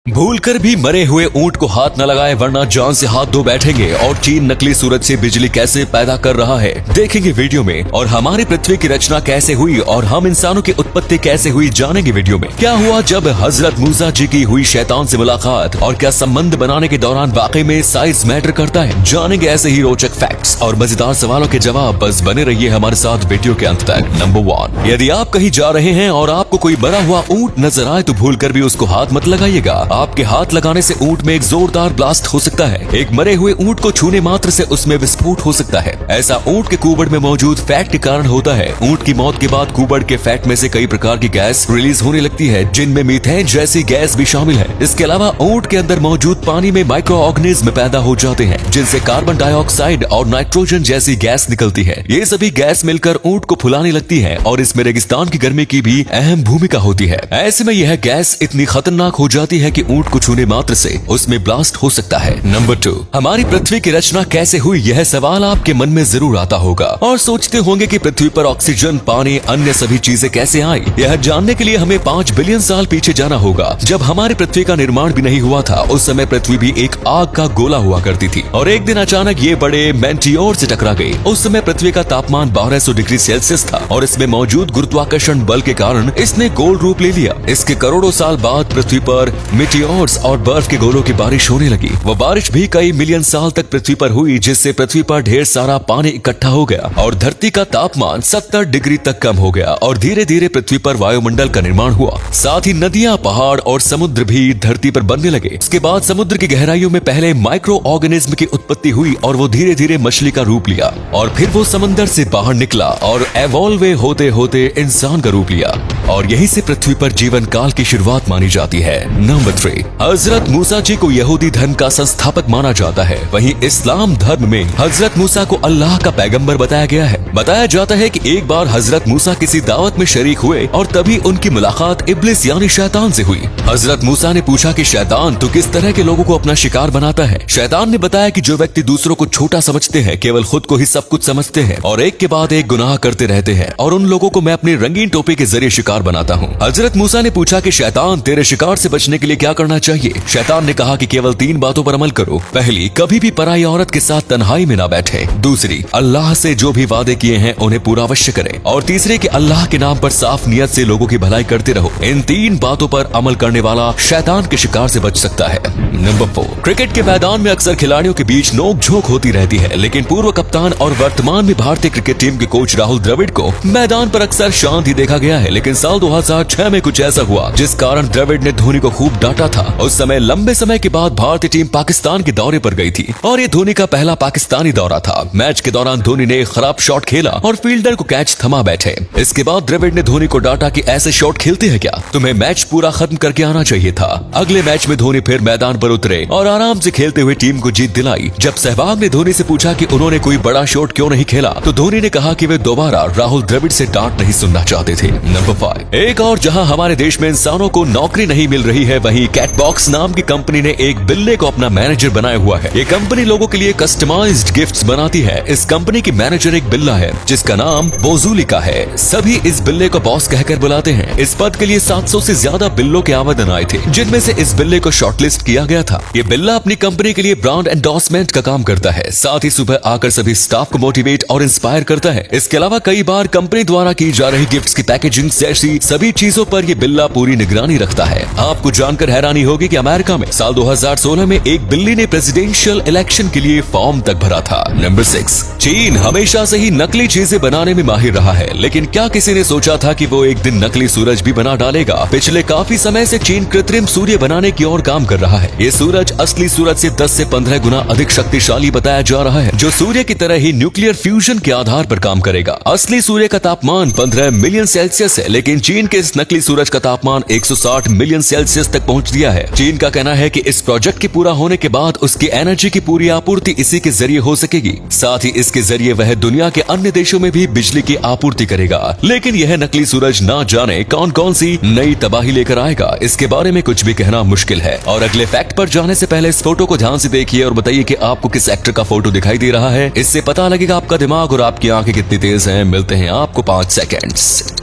भूलकर भी मरे हुए ऊंट को हाथ न लगाए वरना जान से हाथ धो बैठेंगे। और चीन नकली सूरज से बिजली कैसे पैदा कर रहा है देखेंगे वीडियो में। और हमारी पृथ्वी की रचना कैसे हुई और हम इंसानों की उत्पत्ति कैसे हुई जानेंगे वीडियो में। क्या हुआ जब हजरत मूसा जी की हुई शैतान से मुलाकात और क्या संबंध बनाने के दौरान वाकई में साइज मैटर करता है, जानेंगे ऐसे ही रोचक फैक्ट्स और मजेदार सवालों के जवाब। बस बने रहिए हमारे साथ वीडियो के अंत तक। नंबर 1, यदि आप कहीं जा रहे हैं और आपको कोई मरा हुआ ऊंट नजर आए तो भूलकर भी उसको हाथ मत लगाइएगा। आपके हाथ लगाने से ऊंट में एक जोरदार ब्लास्ट हो सकता है। एक मरे हुए ऊंट को छूने मात्र से उसमें विस्फोट हो सकता है। ऐसा ऊंट के कुबड़ में मौजूद फैट के कारण होता है। ऊंट की मौत के बाद कुबड़ के फैट में से कई प्रकार की गैस रिलीज होने लगती है, जिनमें मीथेन जैसी गैस भी शामिल है। इसके अलावा ऊंट के अंदर मौजूद पानी में माइक्रो ऑर्गेनिज्म पैदा हो जाते हैं, जिनसे कार्बन डाइऑक्साइड और नाइट्रोजन जैसी गैस निकलती है। ये सभी गैस मिलकर ऊंट को फुलाने लगती है और इसमें रेगिस्तान की गर्मी की भी अहम भूमिका होती है। ऐसे में यह गैस इतनी खतरनाक हो जाती है कि ऊंट को छूने मात्र से उसमें ब्लास्ट हो सकता है। नंबर 2, हमारी पृथ्वी की रचना कैसे हुई, यह सवाल आपके मन में जरूर आता होगा और सोचते होंगे कि पृथ्वी पर ऑक्सीजन, पानी, अन्य सभी चीजें कैसे आई। यह जानने के लिए हमें 5 बिलियन साल पीछे जाना होगा। जब हमारी पृथ्वी का निर्माण भी नहीं हुआ था, उस समय पृथ्वी भी एक आग का गोला हुआ करती थी और एक दिन अचानक ये बड़े मेंटियोर से टकरा गई। उस समय पृथ्वी का तापमान 1200 डिग्री सेल्सियस था और इसमें मौजूद गुरुत्वाकर्षण बल के कारण इसने गोल रूप ले लिया। इसके करोड़ों साल बाद पृथ्वी पर मेटियोर्स और बर्फ के गोलों की बारिश होने लगी। वो बारिश भी कई मिलियन साल तक पृथ्वी पर हुई, जिससे पृथ्वी पर ढेर सारा पानी इकट्ठा हो गया और धरती का तापमान 70 डिग्री तक कम हो गया और धीरे धीरे पृथ्वी पर वायुमंडल का निर्माण हुआ। साथ ही नदियां, पहाड़ और समुद्र भी धरती पर बनने लगे। इसके बाद समुद्र की गहराइयों में पहले माइक्रो ऑर्गेनिज्म की उत्पत्ति हुई और वो धीरे धीरे मछली का रूप लिया और फिर वो समंदर से बाहर निकला और एवॉल्व होते होते इंसान का रूप लिया और यहीं से पृथ्वी पर जीवन काल की शुरुआत मानी जाती है। नंबर 3, हजरत मूसा जी को यहूदी धर्म का संस्थापक माना जाता है। वहीं इस्लाम धर्म में हजरत मूसा को अल्लाह का पैगंबर बताया गया है। बताया जाता है कि एक बार हजरत मूसा किसी दावत में शरीक हुए और तभी उनकी मुलाकात इब्लिस यानी शैतान से हुई। हजरत मूसा ने पूछा कि शैतान तो किस तरह के लोगों को अपना शिकार बनाता है। शैतान ने बताया कि जो व्यक्ति दूसरों को छोटा समझते हैं, केवल खुद को ही सब कुछ समझते हैं और एक के बाद एक गुनाह करते रहते हैं, और उन लोगों को मैं अपनी रंगीन टोपी के जरिए शिकार बनाता हूँ। हजरत मूसा ने पूछा कि शैतान तेरे शिकार से बचने के लिए क्या करना चाहिए। शैतान ने कहा कि केवल 3 बातों पर अमल करो। पहली, कभी भी पराई औरत के साथ तन्हाई में ना बैठे। दूसरी, अल्लाह से जो भी वादे किए हैं उन्हें पूरा अवश्य करें। और तीसरे कि अल्लाह के नाम पर साफ नियत से लोगों की भलाई करते रहो। इन 3 बातों पर अमल करने वाला शैतान के शिकार से बच सकता है। नंबर 4, क्रिकेट के मैदान में अक्सर खिलाड़ियों के बीच नोक झोंक होती रहती है, लेकिन पूर्व कप्तान और वर्तमान में भारतीय क्रिकेट टीम के कोच राहुल द्रविड़ को मैदान पर अक्सर शांत ही देखा गया है। लेकिन साल 2006 में कुछ ऐसा हुआ जिस कारण द्रविड़ ने धोनी को खूब डांटा था। उस समय लंबे समय के बाद भारतीय टीम पाकिस्तान के दौरे पर गई थी और ये धोनी का पहला पाकिस्तानी दौरा था। मैच के दौरान धोनी ने एक खराब शॉट खेला और फील्डर को कैच थमा बैठे। इसके बाद द्रविड़ ने धोनी को डांटा कि ऐसे शॉट खेलते हैं क्या, तुम्हें मैच पूरा खत्म करके आना चाहिए था। अगले मैच में धोनी फिर मैदान पर उतरे और आराम से खेलते हुए टीम को जीत दिलाई। जब सहवाग ने धोनी से पूछा कि उन्होंने कोई बड़ा शॉट क्यों नहीं खेला, तो धोनी ने कहा कि वे दोबारा राहुल द्रविड़ से डांट नहीं सुनना चाहते थे। नंबर 5, एक और जहां हमारे देश में इंसानों को नौकरी नहीं मिल रही है, वहीं कैटबॉक्स नाम की कंपनी ने एक बिल्ले को अपना मैनेजर बनाया हुआ है। ये कंपनी लोगों के लिए कस्टमाइज्ड गिफ्ट्स बनाती है। इस कंपनी की मैनेजर एक बिल्ला है जिसका नाम बोजुलिका है। सभी इस बिल्ले को बॉस कहकर बुलाते हैं। इस पद के लिए 700 से ज्यादा बिल्लों के आवेदन आए थे, जिनमें से इस बिल्ले को शॉर्टलिस्ट किया गया था। ये बिल्ला अपनी कंपनी के लिए ब्रांड एंडोर्समेंट का काम करता है। साथ ही सुबह आकर सभी स्टाफ को मोटिवेट और इंस्पायर करता है। इसके अलावा कई बार कंपनी द्वारा की जा रही गिफ्ट्स की पैकेजिंग जैसी सभी चीजों पर ये बिल्ला पूरी निगरानी रखता है। आपको जानकर हैरानी होगी कि अमेरिका में साल 2016 में एक बिल्ली ने प्रेसिडेंशियल इलेक्शन के लिए फॉर्म तक भरा था। नंबर 6, चीन हमेशा से ही नकली चीजें बनाने में माहिर रहा है, लेकिन क्या किसी ने सोचा था कि वो एक दिन नकली सूरज भी बना डालेगा। पिछले काफी समय से चीन कृत्रिम सूर्य बनाने की ओर काम कर रहा है। ये सूरज असली सूरज से 10 से 15 गुना अधिक शक्तिशाली बताया जा रहा है, जो सूर्य की तरह ही न्यूक्लियर फ्यूजन के आधार पर काम करेगा। असली सूर्य का तापमान 15 मिलियन सेल्सियस है, लेकिन चीन के इस नकली सूरज का तापमान 160 मिलियन सेल्सियस तक पहुंच दिया है। चीन का कहना है कि इस प्रोजेक्ट के पूरा होने के बाद उसकी एनर्जी की पूरी आपूर्ति इसी के जरिए हो सकेगी। साथ ही इसके जरिए वह दुनिया के अन्य देशों में भी बिजली की आपूर्ति करेगा। लेकिन यह नकली सूरज ना जाने कौन कौन सी नई तबाही लेकर आएगा, इसके बारे में कुछ भी कहना मुश्किल है। और अगले फैक्ट पर जाने से पहले इस फोटो को ध्यान से देखिए और बताइए कि आपको किस एक्टर का फोटो दिखाई दे रहा है। इससे पता लगेगा आपका दिमाग और आपकी आंखें कितनी तेज हैं। मिलते हैं आपको 5 सेकेंड्स।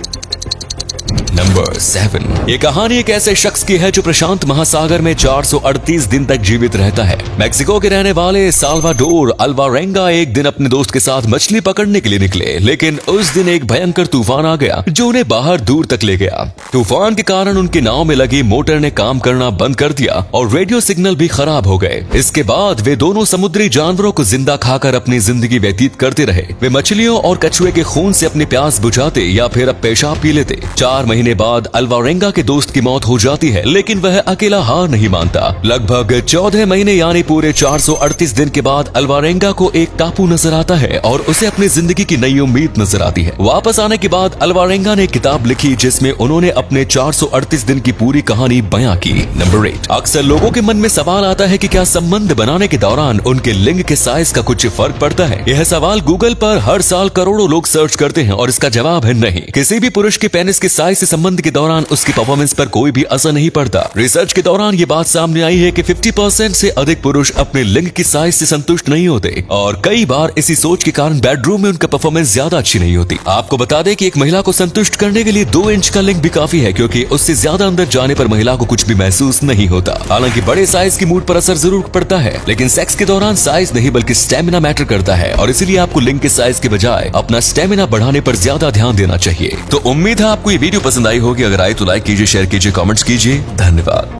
नंबर 7। ये कहानी एक ऐसे शख्स की है जो प्रशांत महासागर में 438 दिन तक जीवित रहता है। मेक्सिको के रहने वाले साल्वाडोर अल्वारेंगा एक दिन अपने दोस्त के साथ मछली पकड़ने के लिए निकले, लेकिन उस दिन एक भयंकर तूफान आ गया जो उन्हें बाहर दूर तक ले गया। तूफान के कारण उनके नाव में लगी मोटर ने काम करना बंद कर दिया और रेडियो सिग्नल भी खराब हो गए। इसके बाद वे दोनों समुद्री जानवरों को जिंदा खाकर अपनी जिंदगी व्यतीत करते रहे। वे मछलियों और कछुए के खून से अपनी प्यास बुझाते या फिर अब पेशाब पी लेते। 4 महीने बाद अल्वारेंगा के दोस्त की मौत हो जाती है, लेकिन वह अकेला हार नहीं मानता। लगभग 14 महीने यानी पूरे 438 दिन के बाद अल्वारेंगा को एक टापू नजर आता है और उसे अपनी जिंदगी की नई उम्मीद नजर आती है। वापस आने के बाद अल्वारेंगा ने एक किताब लिखी जिसमें उन्होंने अपने 438 दिन की पूरी कहानी बयां की। नंबर 8। अक्सर लोगों के मन में सवाल आता है कि क्या संबंध बनाने के दौरान उनके लिंग के साइज का कुछ फर्क पड़ता है। यह सवाल गूगल पर हर साल करोड़ों लोग सर्च करते हैं और इसका जवाब है नहीं। किसी भी पुरुष के पेनिस के साइज से संबंध के दौरान उसकी परफॉर्मेंस पर कोई भी असर नहीं पड़ता। रिसर्च के दौरान ये बात सामने आई है कि 50% से अधिक पुरुष अपने लिंग की साइज से संतुष्ट नहीं होते और कई बार इसी सोच के कारण बेडरूम में उनका परफॉर्मेंस ज्यादा अच्छी नहीं होती। आपको बता दें कि एक महिला को संतुष्ट करने के लिए 2 इंच का लिंग भी काफी है, क्योंकि उससे ज्यादा अंदर जाने पर महिला को कुछ भी महसूस नहीं होता। हालांकि बड़े साइज की मूड पर असर जरूर पड़ता है, लेकिन सेक्स के दौरान साइज नहीं बल्कि स्टेमिना मैटर करता है और इसीलिए आपको लिंग के साइज के बजाय अपना स्टेमिना बढ़ाने पर ज्यादा ध्यान देना चाहिए। तो उम्मीद है आपको ये वीडियो पसंद आई होगी। अगर आए तो लाइक कीजिए, शेयर कीजिए, कमेंट्स कीजिए। धन्यवाद।